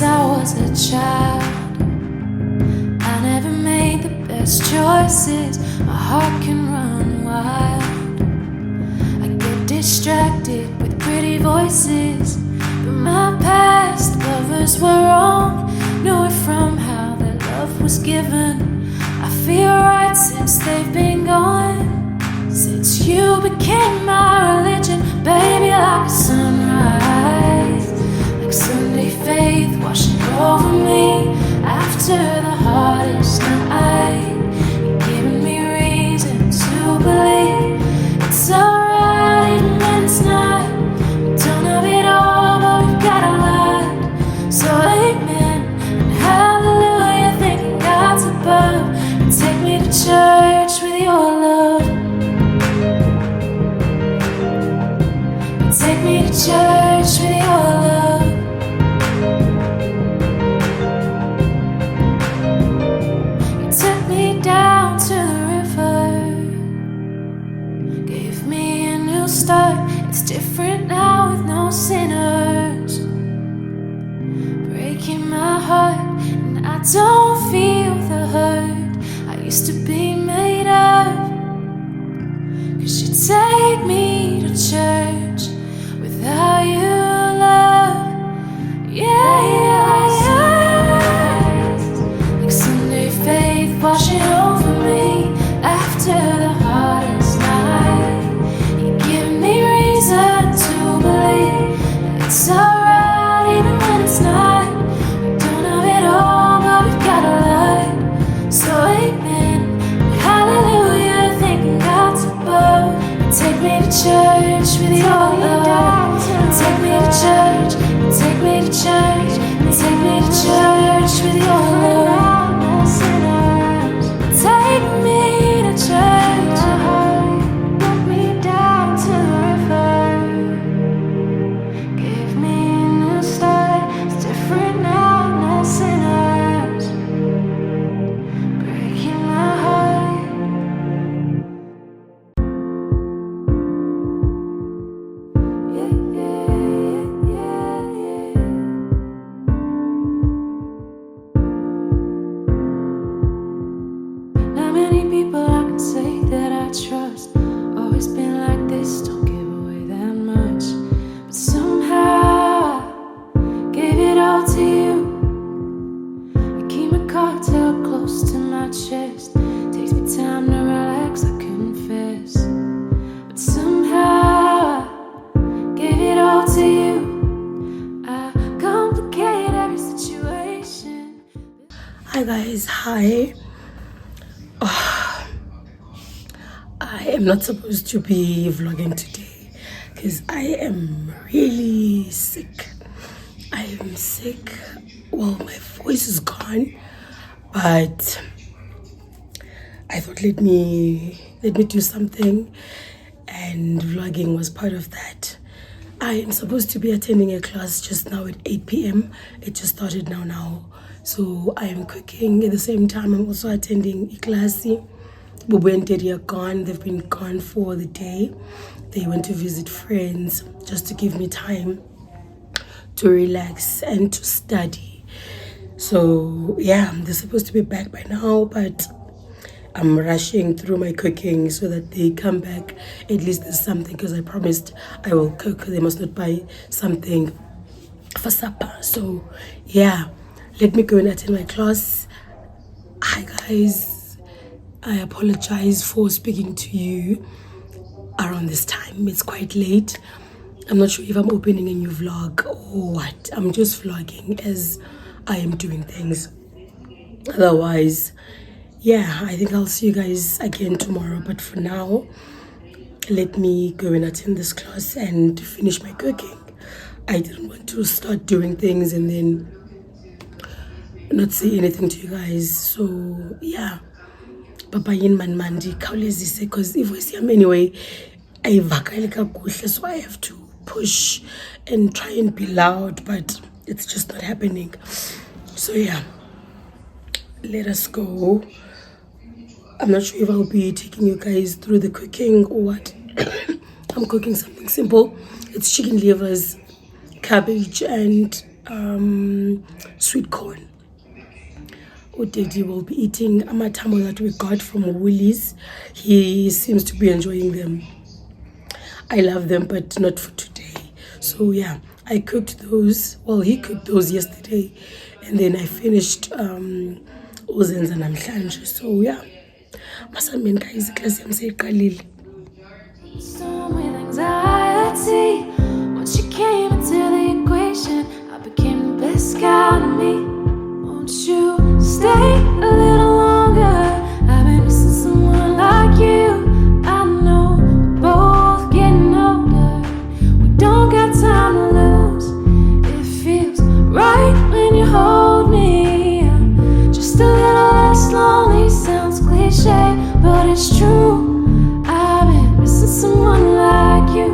since I was a child. I never made the best choices. My heart can run wild. I get distracted with pretty voices, but my past lovers were wrong. Know it from how their love was given. I feel right since they've been gone. Since you became my religion, baby, like a sunrise, like Sunday faith washing over me after the hardest night. You're giving me reason to believe it's alright even when it's not. We don't have it all, but we've got a lot. So amen and hallelujah, thanking God's above. And take me to church with your love. Take me to church with your love. You took me down to the river, gave me a new start. It's different now with no sinners, breaking my heart, and I don't feel the hurt I used to be made of. 'Cause you take me to church without you, love, yeah, yeah, yeah. Like Sunday faith washing over me after the hardest night. You give me reason to believe that it's alright even when it's not. We don't have it all, but we've got a lot. So amen, hallelujah, thanking God's above. Take me to church with your love. Take me to church, take me to church, take me to church with your love. Take me to church, put me down to the river, give me a new start. It's different now, no sinners, breaking my heart. Not many people I can say that I trust. Always been like this, don't give away that much. But somehow I gave it all to you. I keep my cards held close to my chest. Takes me time to relax, I confess. But somehow I gave it all to you. I complicate every situation. Hi guys, hi. I am not supposed to be vlogging today because I am really sick. I am sick. Well, my voice is gone, but I thought let me do something, and vlogging was part of that. I am supposed to be attending a class just now at 8 p.m. It just started now. So I am cooking at the same time. I'm also attending a class. Bubu and Teddy are gone. They've been gone for the day. They went to visit friends just to give me time to relax and to study. So yeah, they're supposed to be back by now, but I'm rushing through my cooking so that they come back. At least there's something, because I promised I will cook. They must not buy something for supper. So yeah, let me go and attend my class. Hi guys, I apologize for speaking to you around this time. It's quite late. I'm not sure if I'm opening a new vlog or what. I'm just vlogging as I am doing things. Otherwise, yeah, I think I'll see you guys again tomorrow. But for now, let me go and attend this class and finish my cooking. I didn't want to start doing things and then not say anything to you guys. So yeah, Papa yin man mandi khawulezise, because ivoice yam anyway ayivakali kakuhle, so I have to push and try and be loud, but it's just not happening. So yeah, let us go. I'm not sure if I'll be taking you guys through the cooking or what. I'm cooking something simple. It's chicken livers, cabbage, and sweet corn. Udidi will be eating amathambo that we got from Woolies. He seems to be enjoying them. I love them, but not for today. So yeah, I cooked those. Well, he cooked those yesterday, and then I finished uzenza namhlanje. So yeah, masambeni guys, iklasi yami seyiqalile. Storm with anxiety. Once you came into the equation, I became the best kind of me. Won't you stay a little longer? I've been missing someone like you. I know we're both getting older. We don't got time to lose. It feels right when you hold me. I'm just a little less lonely. Sounds cliche, but it's true. Someone like you.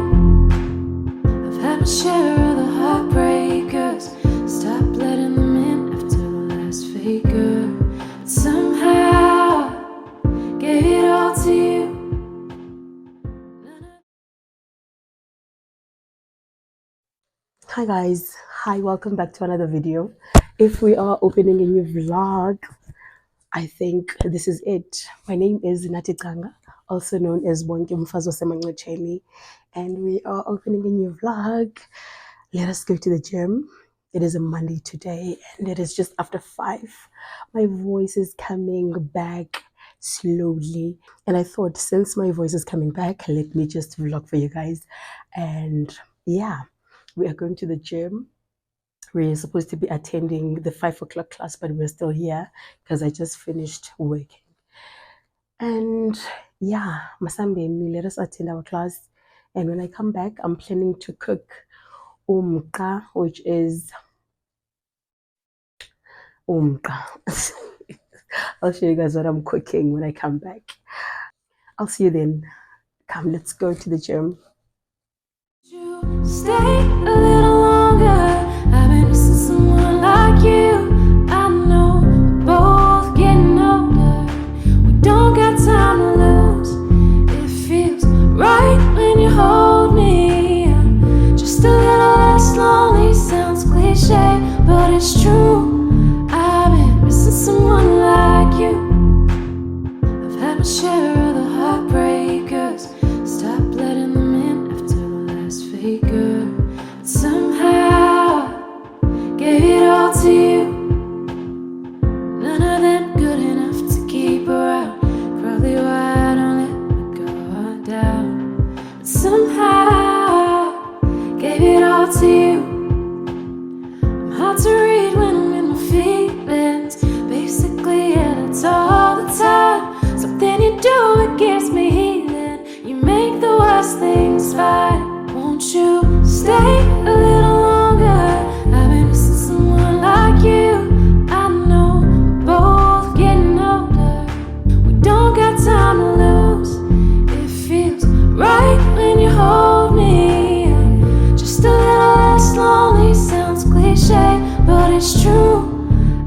I've had my share of the heartbreakers. Stop letting them in after the last faker. But somehow gave it all to you. Hi guys, hi, welcome back to another video. If we are opening a new vlog, I think this is it. My name is Zinaty Gcanga, also known as Umxoxozi, and we are opening a new vlog. Let us go to the gym. It is a Monday today, and it is just after 5. My voice is coming back slowly, and I thought, since my voice is coming back, let me just vlog for you guys. And yeah, we are going to the gym. We're supposed to be attending the 5 o'clock class, but we're still here because I just finished working. And yeah, Masambeni, let us attend our class. And when I come back, I'm planning to cook umqa, which is umqa. I'll show you guys what I'm cooking when I come back. I'll see you then. Come, let's go to the gym. Stay a little longer. I've been missing someone like you. I know we're both getting older. We don't got time to lose. It feels right when you hold me. I'm just a little less lonely. Sounds cliche, but it's true. I've been missing someone like you. I've had my share of the heartbreakers. Stop letting them in after the last faker. But somehow gave it all to you. None of them good enough to keep around. Probably why I don't let my guard down. But somehow gave it all to you. I'm hard to read when I'm in my feelings. Basically, yeah, that's all the time. Something you do, it gives me healing. You make the worst things fine. Won't you stay a little longer? I've been missing someone like you. I know we're both getting older. We don't got time to lose. It feels right when you hold me. Just a little less lonely. Sounds cliche, but it's true.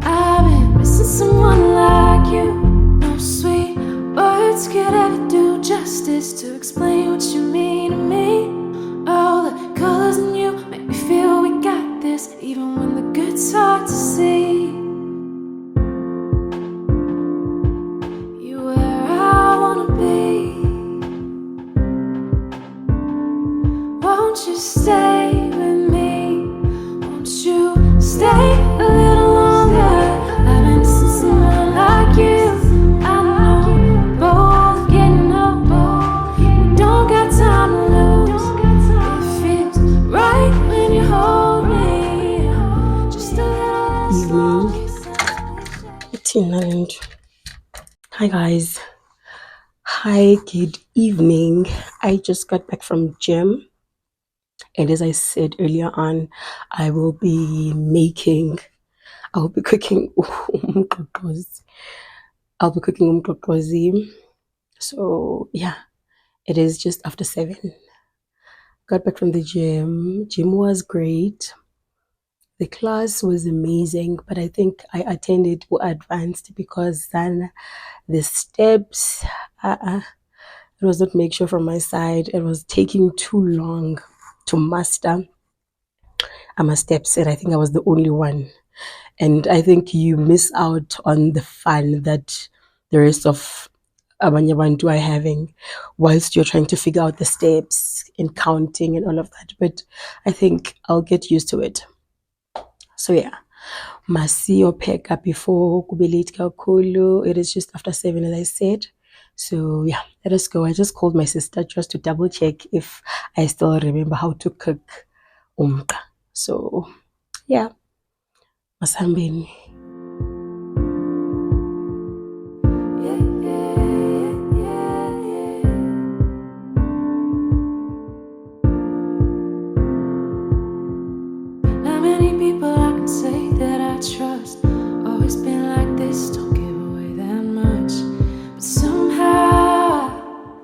I've been missing someone like you. No sweet words could ever do justice to explain what you mean to me. All the colors in you make me feel we got this, even when the good's hard to see. You where I wanna be. Won't you stay with me? Won't you stay a little longer? I've been missing someone like you. I know we're both getting older. We don't got time to lose. It feels right when you hold me. Just a little less lonely. Hi guys. Hi, good evening. I just got back from gym, and as I said earlier on, I will be cooking umxoxozi. I'll be cooking umxoxozi. So yeah, it is just after 7. Got back from the gym. Gym was great. The class was amazing, but I think I attended advanced because then the steps, it was not make sure from my side. It was taking too long to master. steps, and I think I was the only one. And I think you miss out on the fun that the rest of abanye abantu are having whilst you're trying to figure out the steps and counting and all of that. But I think I'll get used to it. So yeah, masiyopheka before kube late kakhulu. It is just after 7, as I said. So yeah, let us go. I just called my sister just to double check if I still remember how to cook umqa. So yeah, masambeni. Not many people I can say that I trust. Always been like this, don't give away that much. But somehow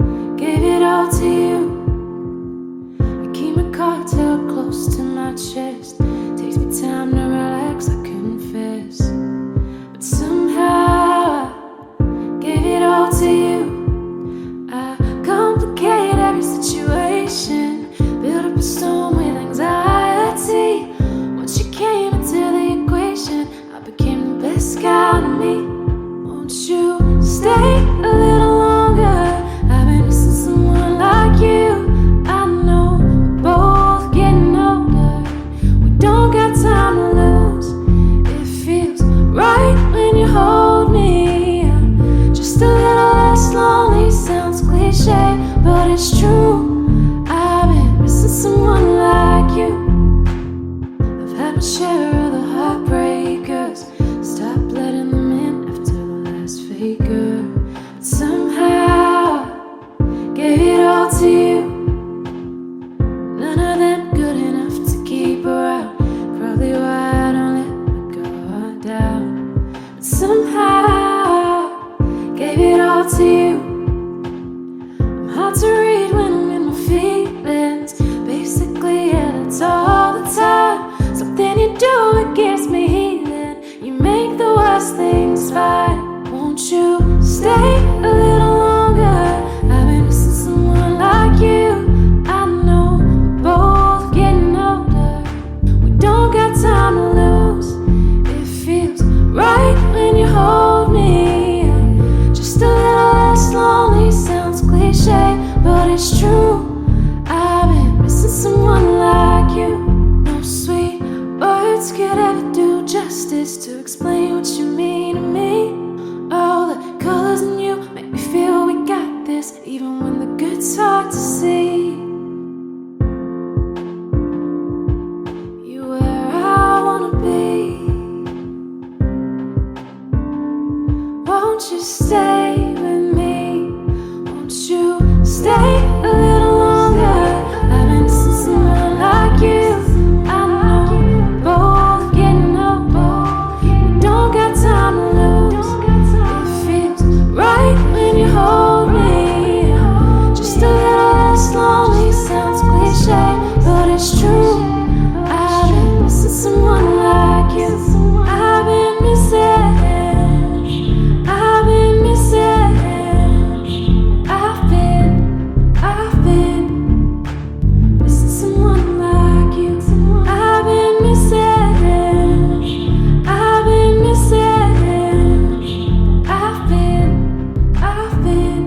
I gave it all to you. I keep my cards held close to my chest. Takes me time to relax, I confess. But somehow I gave it all to you. I complicate every situation, build up a storm with anxiety. Once you came into the equation, I became the best kind of me. Won't you stay a little longer? I've been missing someone like you. I know we're both getting older. We don't got time to lose. It feels right when you hold me. I'm just a little less lonely. Sounds cliche, but it's true. I've been missing someone like you. I've had my share of the heartbreakers. Stop letting them in after the last faker. But somehow gave it all to you. None of them good enough to keep around. Probably why I don't let my guard down. But somehow gave it all to you. I'm hard to read when I'm in my feelings. Basically, yeah, that's all the time. Something you do, it gives me healing. You make the worst things fine. Won't you stay a little longer? I've been missing someone like you. I know we're both getting older. We don't got time to lose. It feels right when you hold me. Just a little less lonely. Sounds cliche, but it's true. I've been missing someone like you. No sweet words could ever do justice to explain what you mean to me. All the colors in you make me feel we got this, even when the good's hard to see. You where I wanna be. Won't you stay with me? Won't you stay a little longer? I've been missing someone like you. I know we're both getting older. We don't got time to lose. It feels right when you hold me. Just a little less lonely. Sounds cliche, but it's true. I've been missing someone like you. I've been missing. I've been missing. I've been missing someone like you. I've been missing. I've been missing. I've been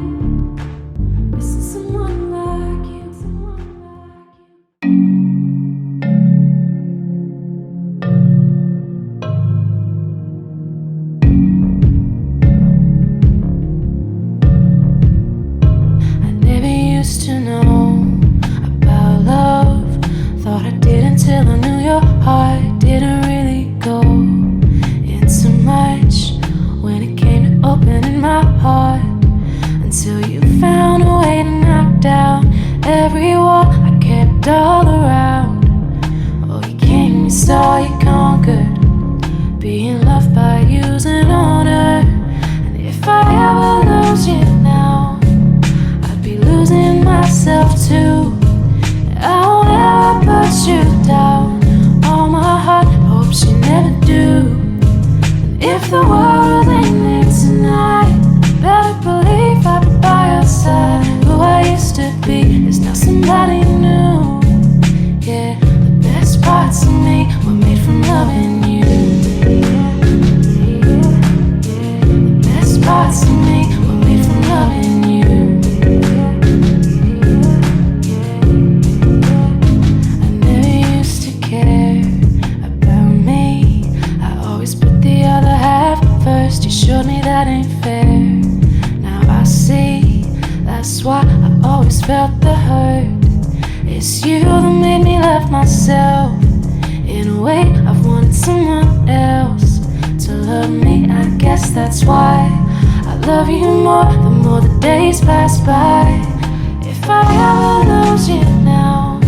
missing someone like you. I never used to know about love. Thought I did until I knew your heart didn't really go into much when it came to opening my heart. Until you found a way to knock down every wall I kept all around. Oh, you came, you saw, you conquered. Being loved by you's an honor. And if I ever lose you now, I'd be losing myself too. I won't ever put you down. All my heart hopes you never do. And if the world was ending tonight, better believe I'd be by your side. Who I used to be is now somebody new. Yeah, the best parts of me assured me that ain't fair. Now I see, that's why I always felt the hurt. It's you that made me love myself. In a way, I've wanted someone else to love me. I guess that's why I love you more the more the days pass by. If I ever lose you now,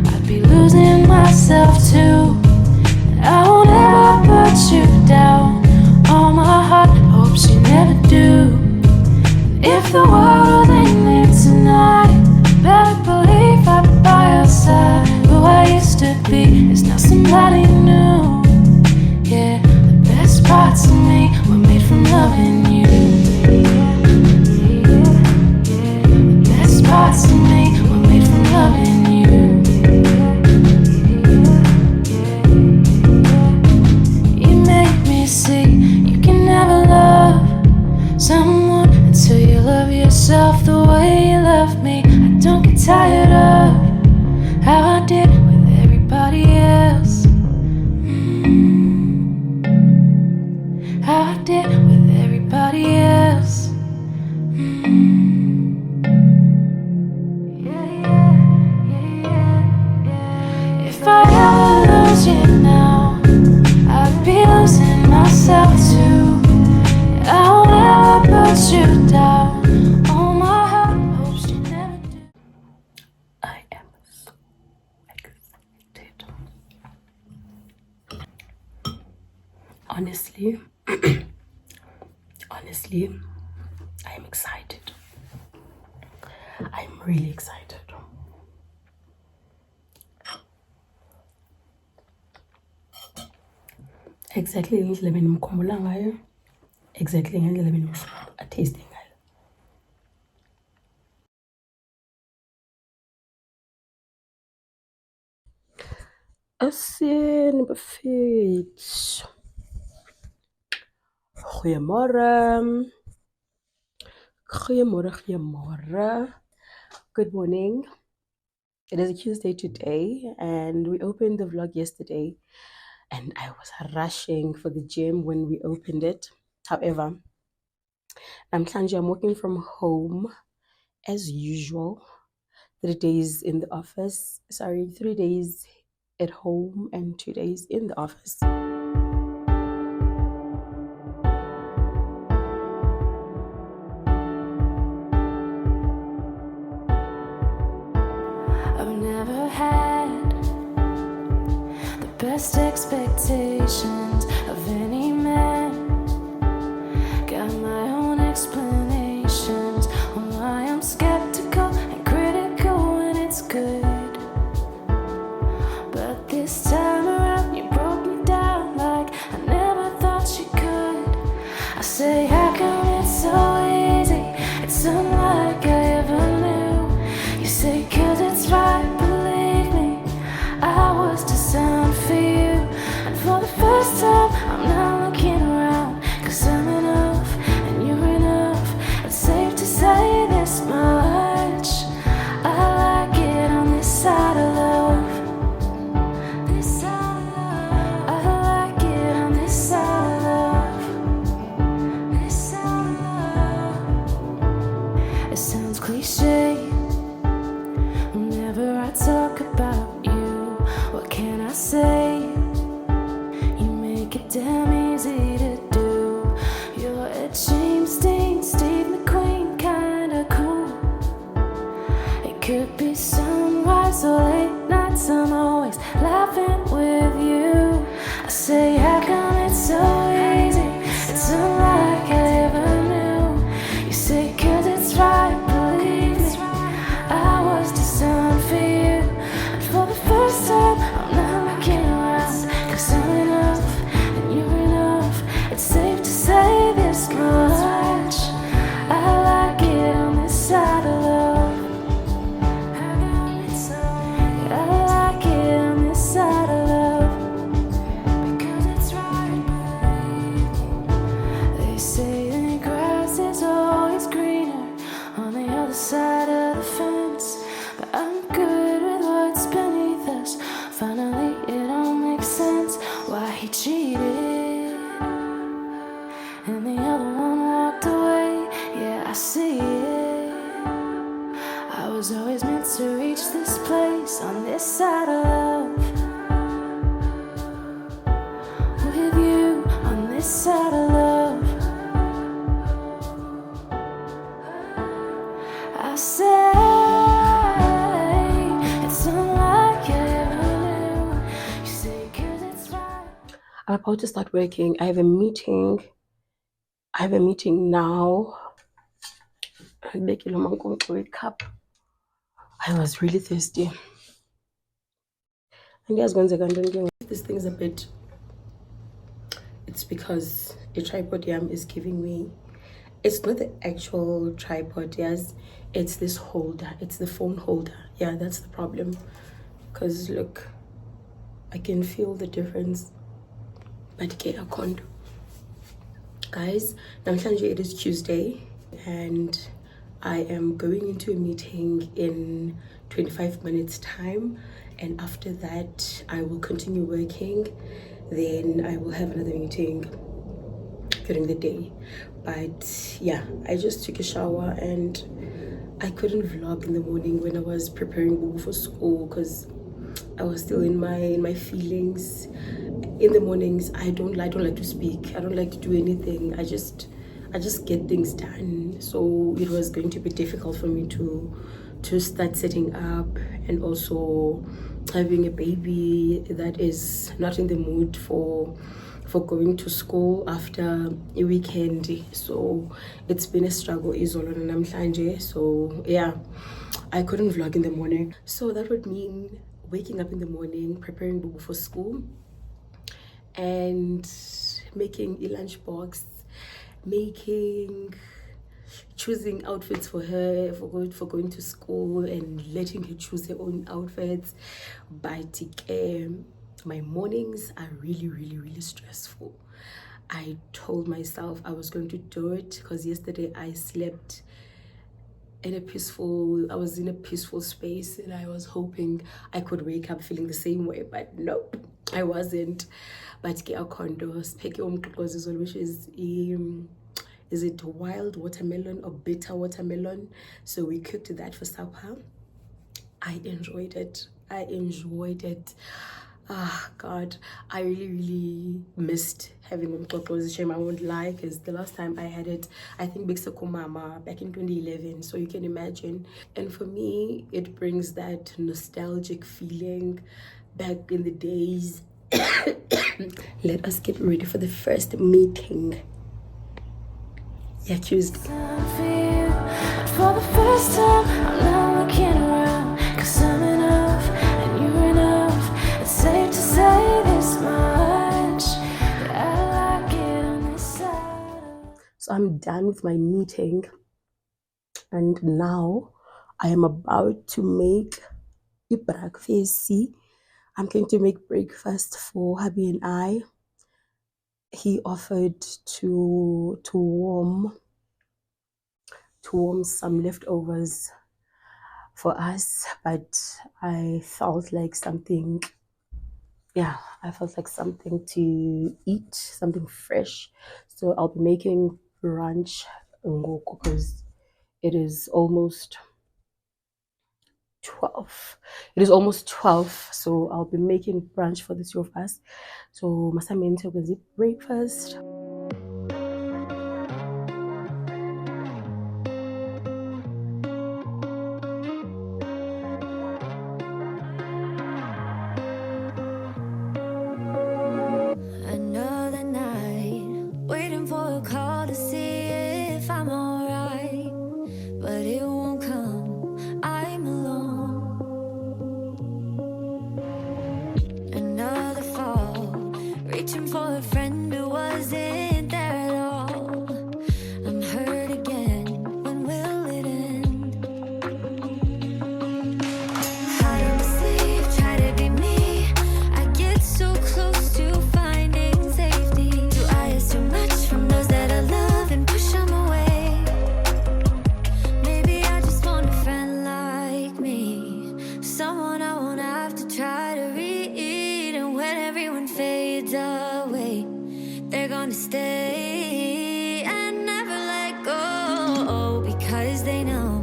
I'd be losing myself too. And I won't ever put you down. All my heart hopes you never do. And if the world was ending tonight, better believe I'd be by your side. Who I used to be is now somebody new. Yeah, the best parts of me were made from loving you. The best parts of me were made from loving you. You make me see you can never love someone until you love yourself the way you love me. I don't get tired of how I did with everybody else. How I did with everybody else. If I ever lose you now, I'd be losing myself too. I won't ever put you down. All my heart hopes you never do. I am so excited. Honestly, I am excited. I'm really excited. Exactly ngendlela benimkhumbula ngayo. Exactly ngendlela benimtasting ngayo. Asien befit. Goeiemorgen. Good morning. It is a Tuesday today, and we opened the vlog yesterday, and I was rushing for the gym when we opened it. However, I'm working from home as usual. 3 days in the office. 3 days at home and 2 days in the office. I've never had the best expectations of any man. Got my own explanations on why I'm skeptical and critical when it's good. But this time around you broke me down like I never thought you could. I say, how come it's so easy? It's unlike I ever knew. You say, 'cause it's right, believe me, I was designed for you. And for the first time, I'm not looking around, 'cause I'm enough and you're enough. It's safe to say this much, I like it on this side of love. This side of love, I like it on this side of love. This side of love. It sounds cliche whenever I talk about you. What can I say? You make it damn easy to do. You're a James Dean, Steve McQueen kinda cool. It could be sunrise or late nights, I'm always laughing with you. I say, how come it's so easy? It's unlike I ever knew. You say, 'cause it's right, believe me, I was designed for you. And for the first time, I'm not looking around, 'cause I'm enough and you're enough. It's safe to say this much, I like it on this side of love. I like it on this side of love, because it's right, believe me. They say the grass is always greener on the other side of the fence, but I'm good with what's beneath us. Finally it all makes sense why he cheated, and the this out of love. I say it's unlike I ever knew. You say 'cause it's right. I'm about to start working. I have a meeting now. Cup. I was really thirsty. And guys, this thing's a bit. It's because a tripod is giving me. It's not the actual tripod, yes. It's this holder. It's the phone holder. Yeah, that's the problem. Because look, I can feel the difference. But I can't. Guys, namhlanje it is Tuesday and I am going into a meeting in 25 minutes time, and after that I will continue working. Then I will have another meeting during the day. But yeah, I just took a shower and I couldn't vlog in the morning when I was preparing Boo for school because I was still in my feelings. In the mornings, I don't like to speak. I don't like to do anything. I just get things done. So it was going to be difficult for me to start setting up, and also having a baby that is not in the mood for going to school after a weekend. So it's been a struggle so yeah, I couldn't vlog in the morning. So that would mean waking up in the morning, preparing Bubu for school, and making a lunchbox, choosing outfits for her for going to school, and letting her choose her own outfits. But my mornings are really stressful. I told myself I was going to do it because yesterday I slept I was in a peaceful space, and I was hoping I could wake up feeling the same way, but nope, I wasn't. But our condos, Umxoxozi, which is it wild watermelon or bitter watermelon? So we cooked that for supper. I enjoyed it. Ah, God, I really missed having Umxoxozi. Shame I won't lie, because the last time I had it, I think Mama back in 2011. So you can imagine. And for me, it brings that nostalgic feeling back in the days. Let us get ready for the first meeting. Yeah, Tuesday. For the first time, I'm not looking around, 'cause I'm enough and you're enough. It's safe to say this much, that I like it on this side. So I'm done with my meeting, and now I am about to make a breakfast. I'm going to make breakfast for hubby and I. He offered to warm some leftovers for us, but I felt like something to eat, something fresh. So I'll be making brunch because it is almost 12. It is almost 12, so I'll be making brunch for the two of us. So masamente will breakfast. Another night, waiting for a call to see if I'm alright, but it won't come. I'm alone. Another fall, reaching for a friend who wasn't there at all. I'm hurt again. When will it end? Hide on my sleeve, try to be me. I get so close to finding safety. Do I ask too much from those that I love and push them away? Maybe I just want a friend like me, someone I won't have to try to read. And when everyone fades away, they're gonna stay and never let go, because they know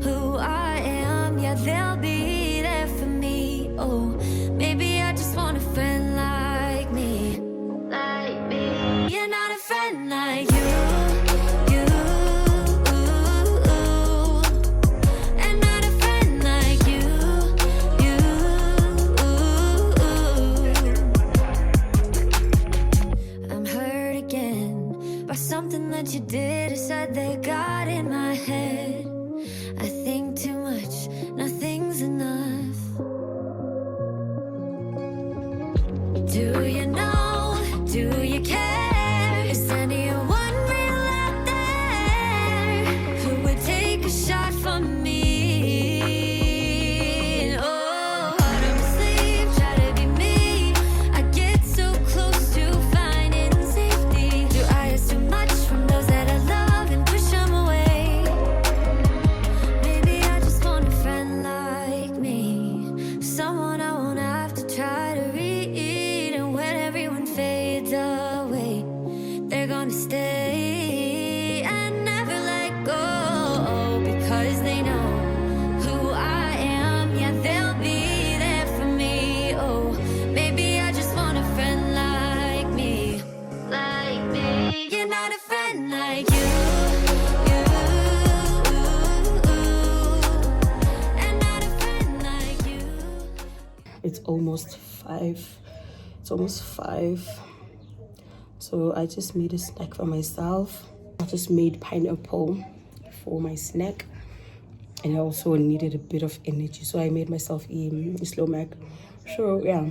who I am. Yeah, they'll be there for me. Oh, maybe I just want a friend like me, like me. You're not by something that you did or said that got in my head. I think too much, nothing's enough. Do you know, do you care? Is anyone real out there who would take a shot from me? Oh, heart on my sleeve, try to be me. I get so close to finding safety. Do I ask too much from those that I love and push them away? Maybe I just want a friend like me, someone I won't have to try to read. And when everyone fades away, they're gonna stay and never let go, because they know who I am. Yeah, they'll be there for me. Oh, maybe I just want a friend like me, like me. You're not a friend like you, and not a friend like you. It's almost 5. It's almost 5. So I just made a snack for myself. I just made pineapple for my snack, and I also needed a bit of energy, so I made myself a slow mac. So yeah,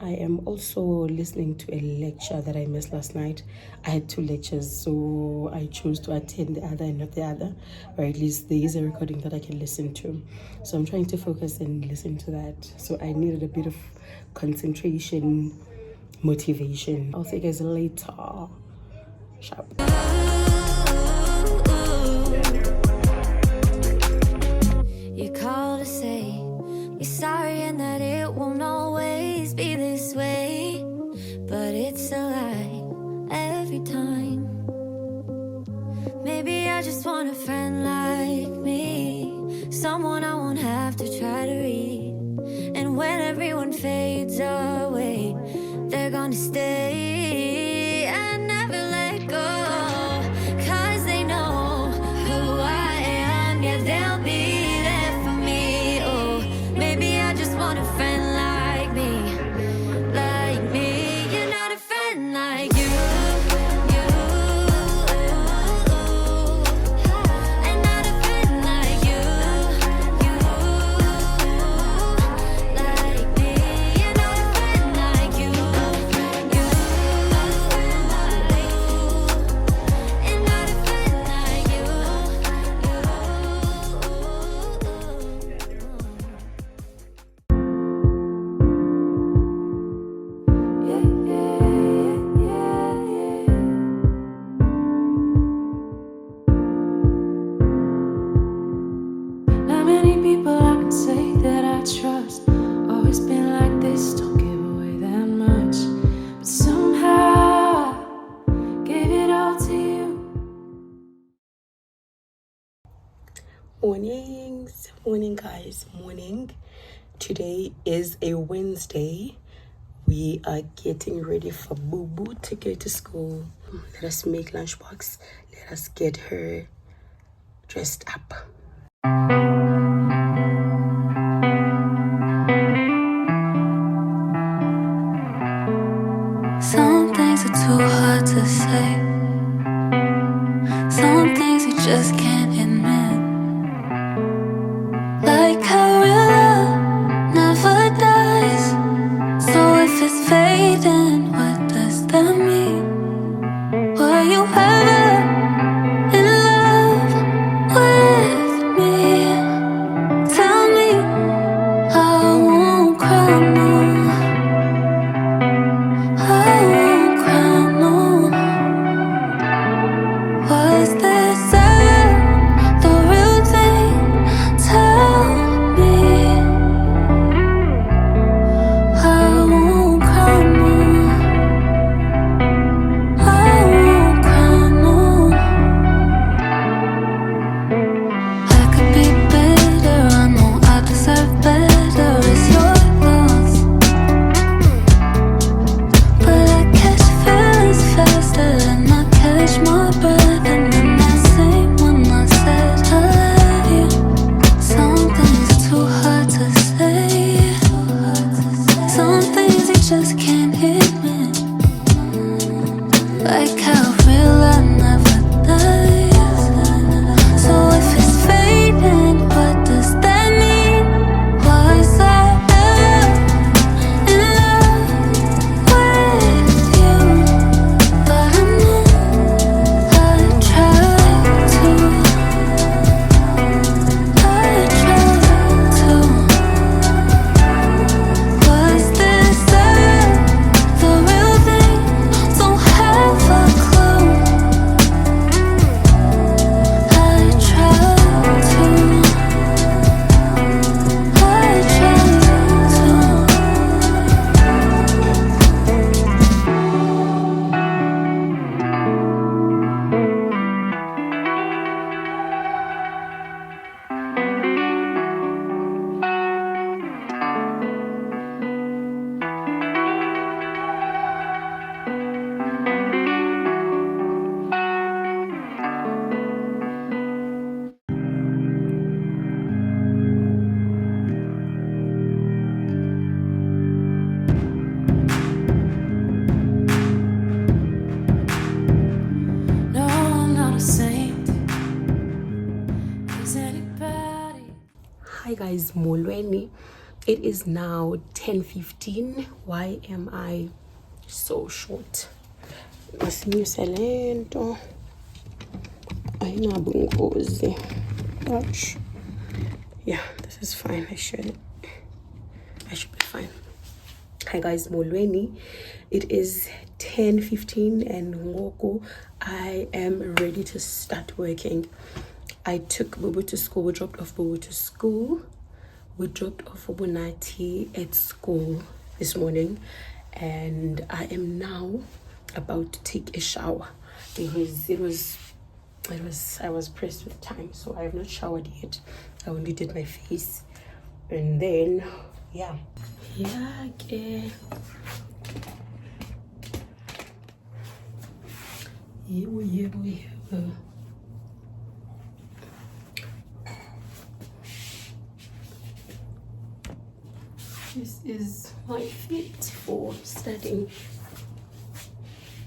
I am also listening to a lecture that I missed last night. I had 2 lectures, so I chose to attend the other and not the other, or at least there is a recording that I can listen to. So I'm trying to focus and listen to that. So I needed a bit of concentration, motivation. I'll see you guys later. Sharp. You call to say you're sorry and that it won't always be this way, but it's a lie every time. Maybe I just want a friend like me, someone I won't have to try to read. And when everyone fades away, they're gonna stay and never let go, 'cause they know who I am. Yeah, they'll be there for me. Oh, maybe I just want a friend like me, like me. You're not a friend like you, and not a friend like you, like me. You're not a friend like you, and not a friend like you. Not many people I can say that I trust. Always been like this, don't give away that much. But somehow gave it all to you. Morning guys, morning. Today is a Wednesday. We are getting ready for Boo Boo to go to school. Let us make lunchbox. Let us get her dressed up. Some things are too hard to say. Some things you just can't admit. Like how real love never dies. So if it's fading, what does that mean? Were you ever in love with me? Tell me, I won't cry no. I won't cry no. Was this ever the real thing? Tell me, I won't cry no. I won't cry no. I could be bitter, I know I deserve better. It's your loss, but I catch feelings faster than I catch my breath. And then I say when I said I love you. Some things are too hard to say. Some things you just can't admit. Like how real I guys, molweni. It is now 10:15. Why am I so short? Masinyuse lento ayinabungozi. Ouch. Yeah, this is fine. I should be fine. Hi guys, molweni. It is 10:15 and ngoku I am ready to start working. I took Bubu to school. We dropped off Bubu to school. We dropped off Zinaty at school this morning, and I am now about to take a shower because I was pressed with time, so I have not showered yet. I only did my face, and then yeah, okay. This is my fit for studying.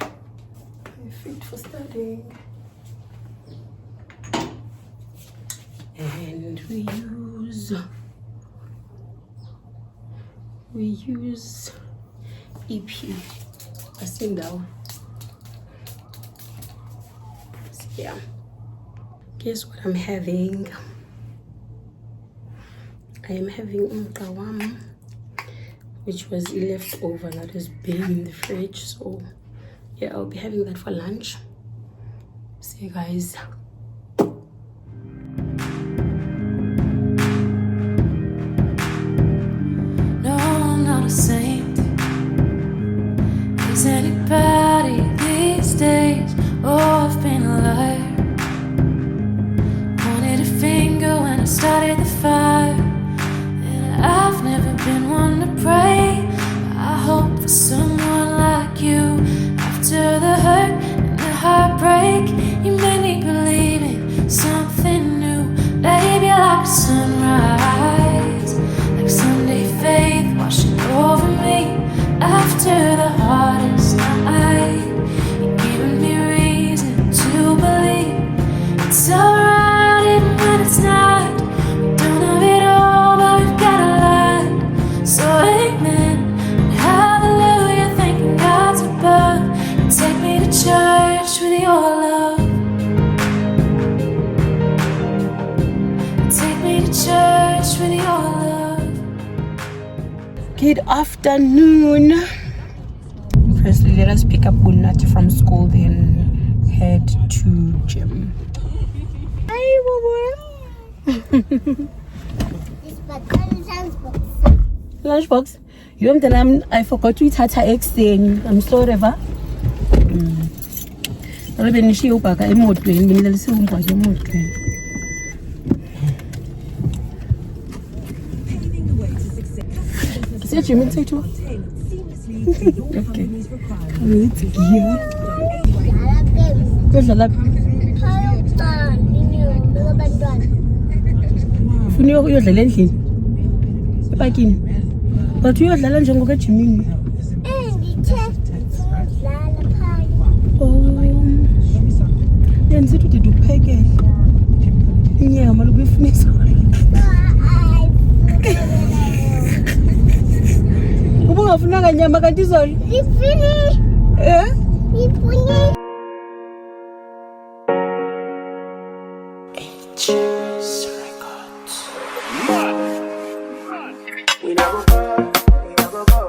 My fit for studying. And we use EP. I sing down. So yeah. Guess what I'm having? I am having Umxoxozi, which was left over that has been in the fridge. So yeah, I'll be having that for lunch. See you guys. No, I'm not a saint. Is anybody these days? Oh, I've been a liar. Wanted a finger when I started the fire. And I've never been one to pray. I hope for someone like you. After the hurt and the heartbreak, you made me believe in something new. Baby, like a sunrise, like Sunday faith washing over me. After the hardest night, you're giving me reason to believe it's alright even when it's not. We don't have it all, but we've got a lot. So amen and hallelujah, thanking God's above. And take me to church with your love. And take me to church with your love. Good afternoon. Firstly, let us pick up Zinaty from school, then head to gym. Hi, Baba. Lunchbox. You am the I forgot to eat eggs thing. I'm sorry, Eva. I'll be in the back. I'm more clean. I'm going to more clean. Is Jimmy say too? Okay. It's here. Where's the lab? Funyo uyodlala endlini. Epakini. But uyodlala njengoba Jimmy. Oh. Yenza ukuthi uphekele. Inyama lokuyifunisa. Ubungafuna kanyama kanti izolo. Ifini. Ifuni. Cheers records. We never go,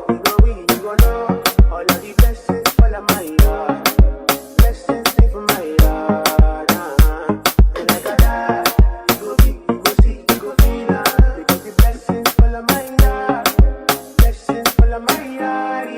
we go know. All of the blessings fall on my yard. Blessings stay from my yard. And like a dad, you go see, you go feel now. Because the blessings fall on my yard. Blessings fall on my yard.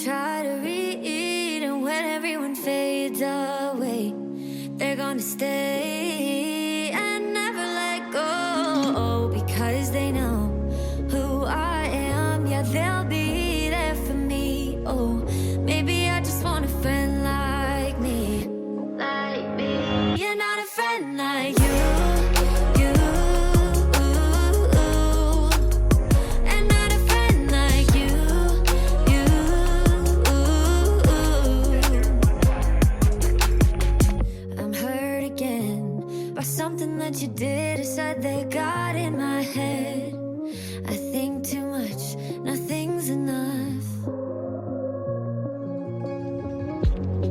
try to read, and when everyone fades away, they're gonna stay and never let go, because they know who I am. Yeah, they'll be there for me. Oh, maybe I just want a friend like me, like me. You're not a friend like you. Something that you did or said that got in my head. I think too much, nothing's enough.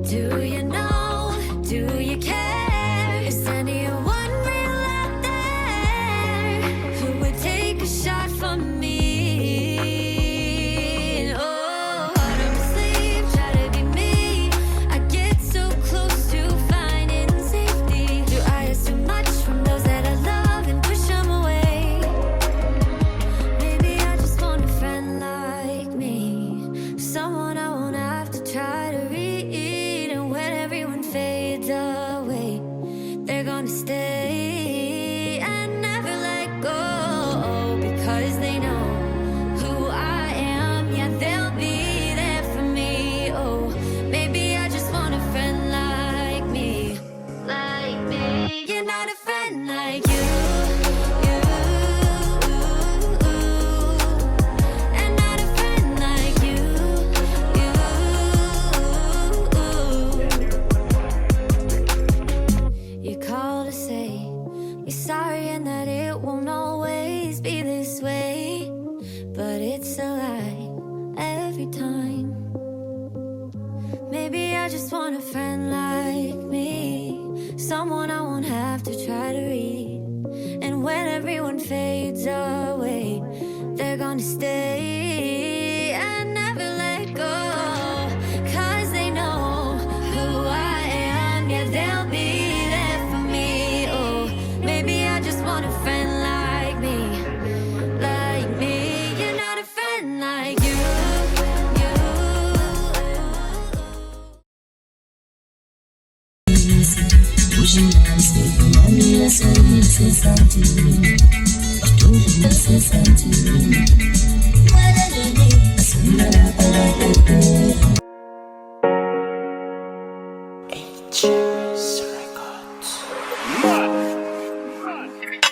Do you know, do you care? Is anyone real out there who would take a shot from me? Oh, hard on my sleeve, try to be me. I get so close to finding safety. Do I ask too much from those that I love and push them away? Maybe I just want a friend like me, someone I won't have to try to read, and when everyone fades away, they're gonna stay and never let go, because they know who I am. Yeah, they'll be there for me. Oh, maybe I just want a friend like me, like me. You're not a friend like you. And not a friend like you. You call to say you're sorry and that it won't always be this way, but it's a lie every time. Maybe I just want a friend like me, someone I won't have to try to read, and when everyone fades away, they're gonna stay and never let go, 'cause they know who I am. Yeah, they'll be there for me. Oh, maybe I just want a friend like me, like me. You're not a friend like you.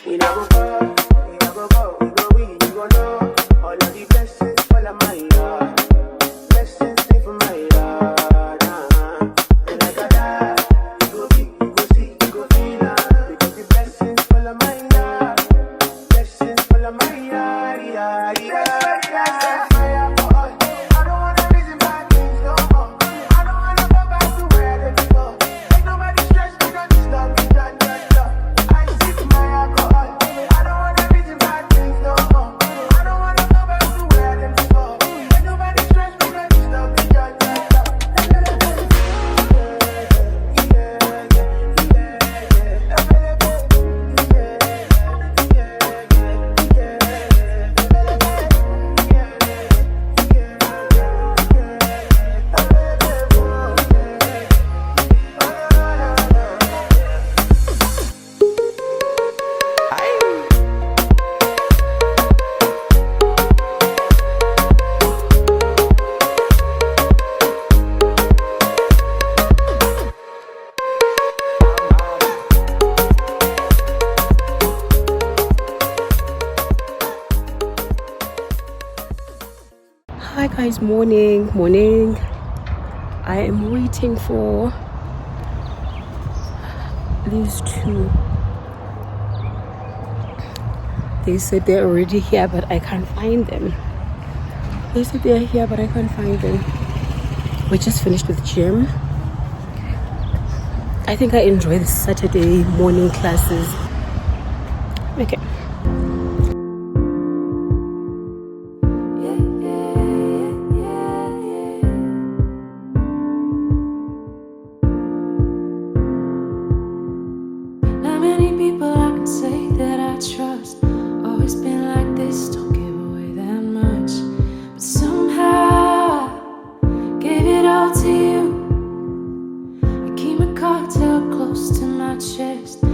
We never go, we never go, we go win, you go know. All of the blessings fall on my yard. Blessings stay for my yard. And like I die, you go big, you go see, you go feel because the blessings fall on my yard. Blessings fall on my yard, yard, yard, yard. Fire for all. I don't wanna reason bad things no more. I don't wanna go back to where I did before. Ain't nobody stress me, don't disturb me, done. I sip my alcohol. I don't wanna reason bad things no more. I don't wanna go back to where I did before. Ain't nobody stress me, don't disturb me, done. Hi guys, morning. I am waiting for these two. They said they're already here, but I can't find them. They said they're here, but I can't find them. We just finished with gym. I think I enjoy the Saturday morning classes. Okay. Not many people I can say that I trust. Always been like this, don't give away that much. But somehow close to my chest.